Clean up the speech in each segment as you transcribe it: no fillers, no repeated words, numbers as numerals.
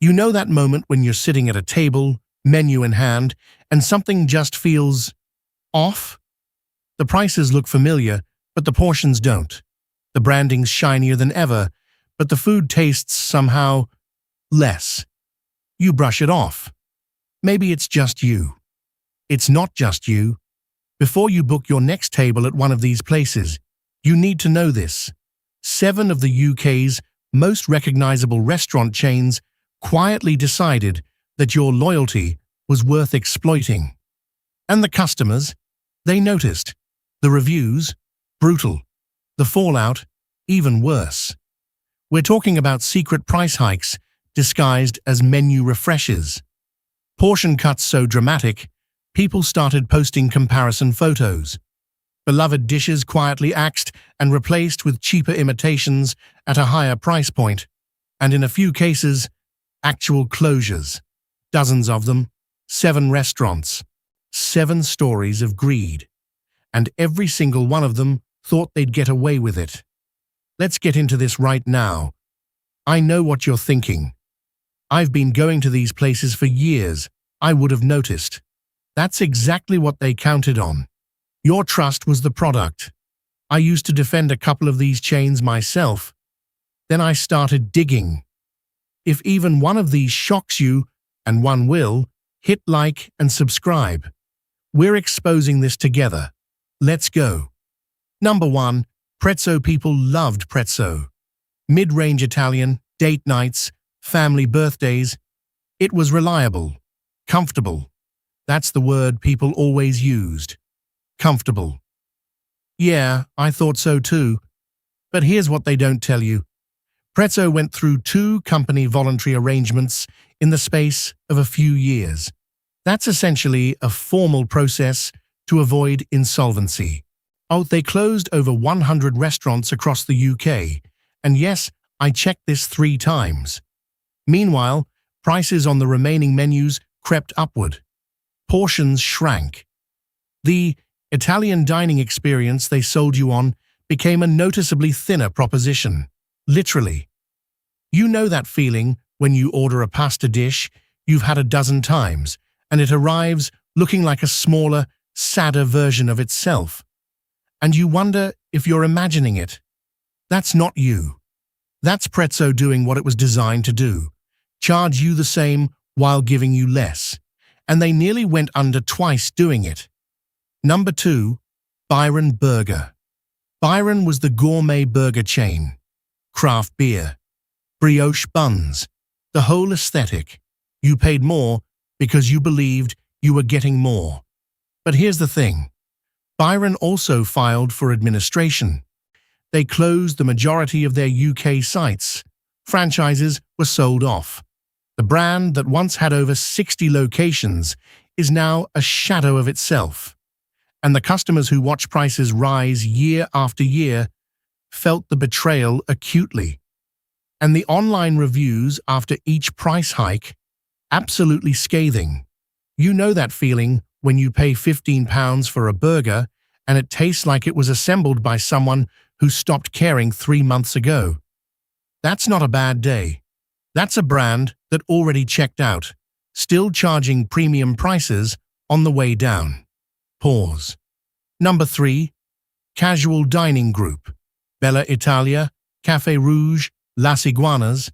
You know that moment when you're sitting at a table, menu in hand, and something just feels off? The prices look familiar, but the portions don't. The branding's shinier than ever, but the food tastes somehow less. You brush it off. Maybe it's just you. It's not just you. Before you book your next table at one of these places, you need to know this. 7 of the UK's most recognizable restaurant chains quietly decided that your loyalty was worth exploiting. And the customers, they noticed. The reviews, brutal. The fallout, even worse. We're talking about secret price hikes disguised as menu refreshes. Portion cuts so dramatic, people started posting comparison photos. Beloved dishes quietly axed and replaced with cheaper imitations at a higher price point, and in a few cases, actual closures. Dozens of them, 7 restaurants, 7 stories of greed. And every single one of them thought they'd get away with it. Let's get into this right now. I know what you're thinking. I've been going to these places for years. I would have noticed. That's exactly what they counted on. Your trust was the product. I used to defend a couple of these chains myself. Then I started digging. If even one of these shocks you, and one will, hit like and subscribe. We're exposing this together. Let's go. Number 1. Prezzo. People loved Prezzo. Mid-range Italian, date nights, family birthdays. It was reliable, comfortable. That's the word people always used. Comfortable. Yeah, I thought so too. But here's what they don't tell you. Prezzo went through 2 company voluntary arrangements in the space of a few years. That's essentially a formal process to avoid insolvency. Oh, they closed over 100 restaurants across the UK, and yes, I checked this 3 times. Meanwhile, prices on the remaining menus crept upward. Portions shrank. The Italian dining experience they sold you on became a noticeably thinner proposition. Literally. You know that feeling when you order a pasta dish you've had a dozen times, and it arrives looking like a smaller, sadder version of itself. And you wonder if you're imagining it. That's not you. That's Prezzo doing what it was designed to do. Charge you the same while giving you less. And they nearly went under twice doing it. Number 2. Byron Burger. Byron was the gourmet burger chain. Craft beer. Brioche buns. The whole aesthetic. You paid more because you believed you were getting more. But here's the thing. Byron also filed for administration. They closed the majority of their UK sites. Franchises were sold off. The brand that once had over 60 locations is now a shadow of itself. And the customers who watch prices rise year after year felt the betrayal acutely. And the online reviews after each price hike, absolutely scathing. You know that feeling when you pay £15 for a burger and it tastes like it was assembled by someone who stopped caring 3 months ago. That's not a bad day. That's a brand that already checked out, still charging premium prices on the way down. Pause. Number 3. Casual dining group. Bella Italia, Café Rouge, Las Iguanas.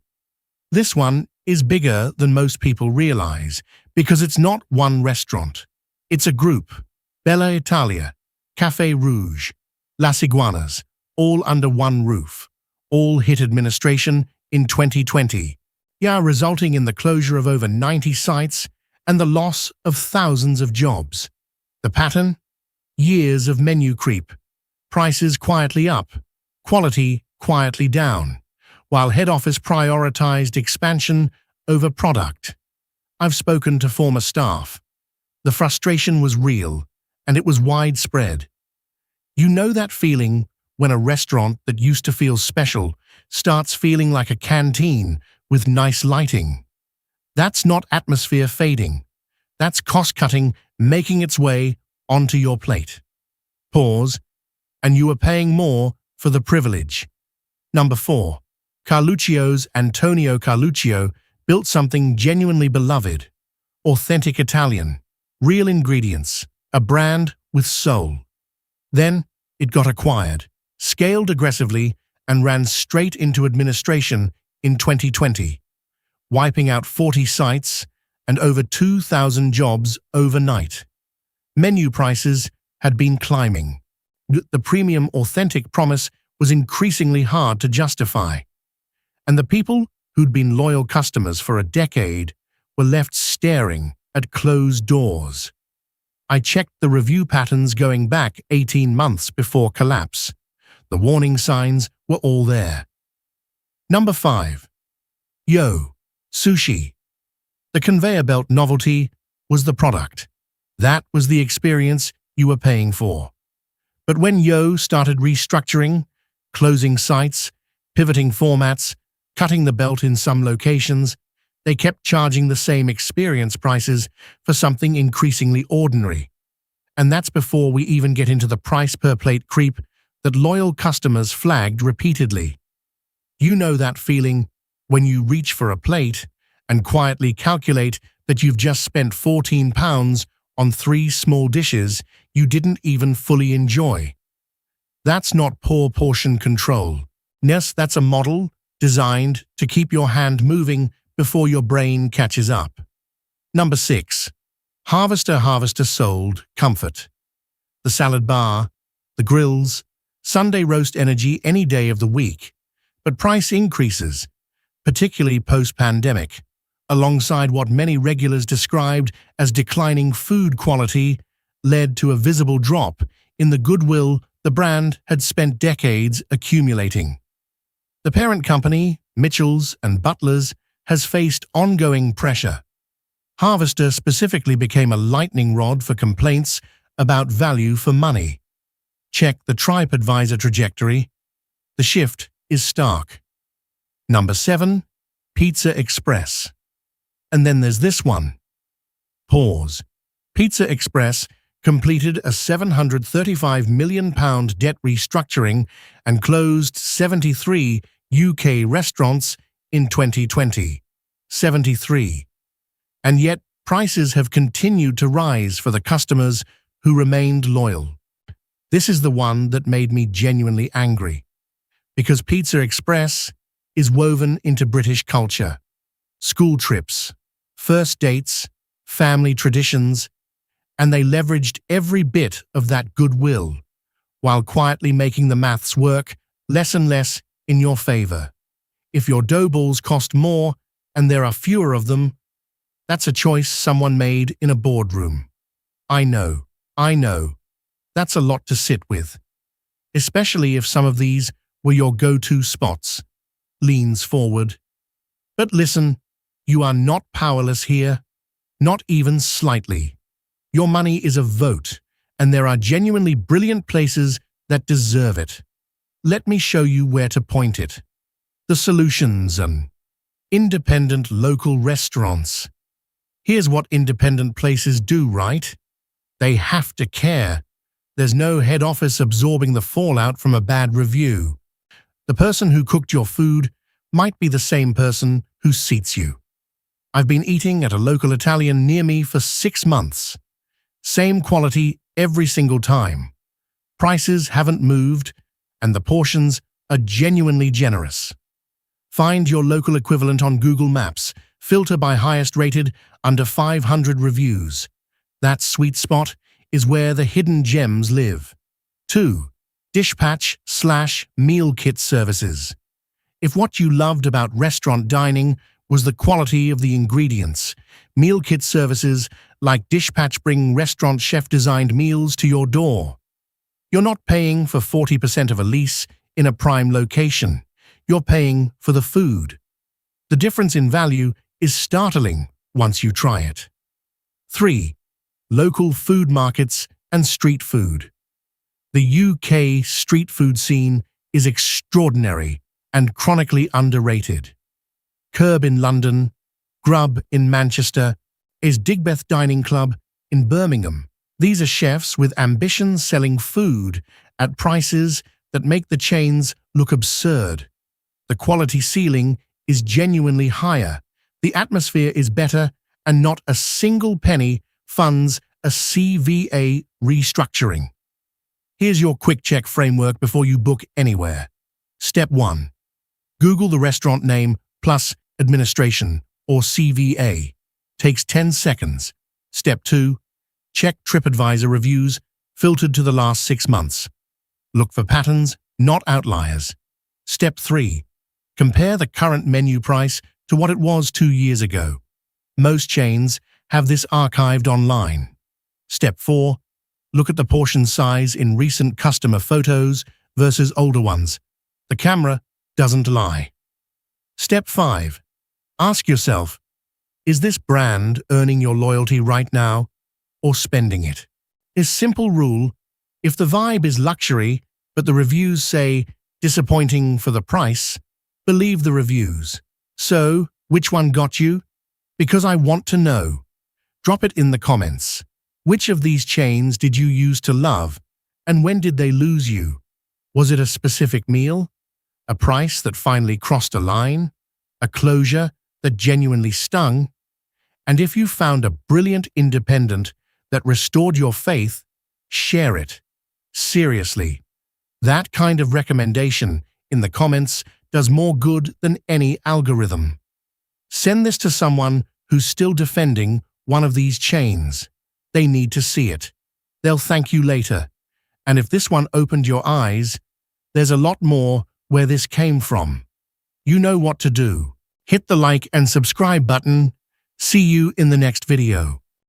This one is bigger than most people realize because it's not one restaurant. It's a group. Bella Italia, Café Rouge, Las Iguanas, all under one roof. All hit administration in 2020. Yeah, resulting in the closure of over 90 sites and the loss of thousands of jobs. The pattern? Years of menu creep. Prices quietly up. Quality quietly down. While head office prioritized expansion over product. I've spoken to former staff. The frustration was real, and it was widespread. You know that feeling when a restaurant that used to feel special starts feeling like a canteen with nice lighting. That's not atmosphere fading. That's cost-cutting making its way onto your plate. Pause, and you are paying more for the privilege. Number 4. Carluccio's. Antonio Carluccio built something genuinely beloved, authentic Italian, real ingredients, a brand with soul. Then it got acquired, scaled aggressively, and ran straight into administration in 2020, wiping out 40 sites and over 2,000 jobs overnight. Menu prices had been climbing. The premium authentic promise was increasingly hard to justify. And the people who'd been loyal customers for a decade were left staring at closed doors. I checked the review patterns going back 18 months before collapse. The warning signs were all there. Number 5. Yo, sushi. The conveyor belt novelty was the product. That was the experience you were paying for. But when Yo started restructuring, closing sites, pivoting formats, cutting the belt in some locations, they kept charging the same experience prices for something increasingly ordinary. And that's before we even get into the price per plate creep that loyal customers flagged repeatedly. You know that feeling when you reach for a plate and quietly calculate that you've just spent £14 on 3 small dishes you didn't even fully enjoy. That's not poor portion control. Yes, that's a model designed to keep your hand moving before your brain catches up. Number 6. Harvester sold comfort. The salad bar, the grills, Sunday roast energy any day of the week. But price increases, particularly post-pandemic, alongside what many regulars described as declining food quality, led to a visible drop in the goodwill the brand had spent decades accumulating. The parent company, Mitchells and Butlers, has faced ongoing pressure. Harvester specifically became a lightning rod for complaints about value for money. Check the TripAdvisor trajectory. The shift is stark. Number 7. Pizza Express. And then there's this one. Pause. Pizza Express completed a £735 million debt restructuring and closed 73 UK restaurants in 2020. 73. And yet, prices have continued to rise for the customers who remained loyal. This is the one that made me genuinely angry. Because Pizza Express is woven into British culture. School trips, first dates, family traditions, and they leveraged every bit of that goodwill, while quietly making the maths work less and less in your favor. If your dough balls cost more and there are fewer of them, that's a choice someone made in a boardroom. I know. That's a lot to sit with. Especially if some of these were your go-to spots. Leans forward. But listen, you are not powerless here. Not even slightly. Your money is a vote, and there are genuinely brilliant places that deserve it. Let me show you where to point it. The solutions and independent local restaurants. Here's what independent places do, right? They have to care. There's no head office absorbing the fallout from a bad review. The person who cooked your food might be the same person who seats you. I've been eating at a local Italian near me for 6 months. Same quality every single time. Prices haven't moved, and the portions are genuinely generous. Find your local equivalent on Google Maps. Filter by highest rated under 500 reviews. That sweet spot is where the hidden gems live. 2. Dispatch/meal kit services. If what you loved about restaurant dining was the quality of the ingredients, meal kit services like Dispatch bring restaurant chef-designed meals to your door. You're not paying for 40% of a lease in a prime location. You're paying for the food. The difference in value is startling once you try it. 3. Local food markets and street food. The UK street food scene is extraordinary and chronically underrated. Curb in London, Grub in Manchester, is Digbeth Dining Club in Birmingham. These are chefs with ambitions selling food at prices that make the chains look absurd. The quality ceiling is genuinely higher, The atmosphere is better, and not a single penny funds a CVA restructuring. Here's your quick check framework before you book anywhere. Step 1. Google the restaurant name plus administration, or CVA. Takes 10 seconds. Step 2. Check TripAdvisor reviews filtered to the last 6 months. Look for patterns, not outliers. Step 3. Compare the current menu price to what it was 2 years ago. Most chains have this archived online. Step 4. Look at the portion size in recent customer photos versus older ones. The camera doesn't lie. Step 5. Ask yourself, is this brand earning your loyalty right now or spending it? This simple rule, if the vibe is luxury but the reviews say disappointing for the price, believe the reviews. So, which one got you? Because I want to know. Drop it in the comments. Which of these chains did you use to love, and when did they lose you? Was it a specific meal? A price that finally crossed a line? A closure that genuinely stung? And if you found a brilliant independent that restored your faith, share it. Seriously, that kind of recommendation in the comments does more good than any algorithm. Send this to someone who's still defending one of these chains. They need to see it. They'll thank you later. And if this one opened your eyes, there's a lot more where this came from. You know what to do. Hit the like and subscribe button. See you in the next video.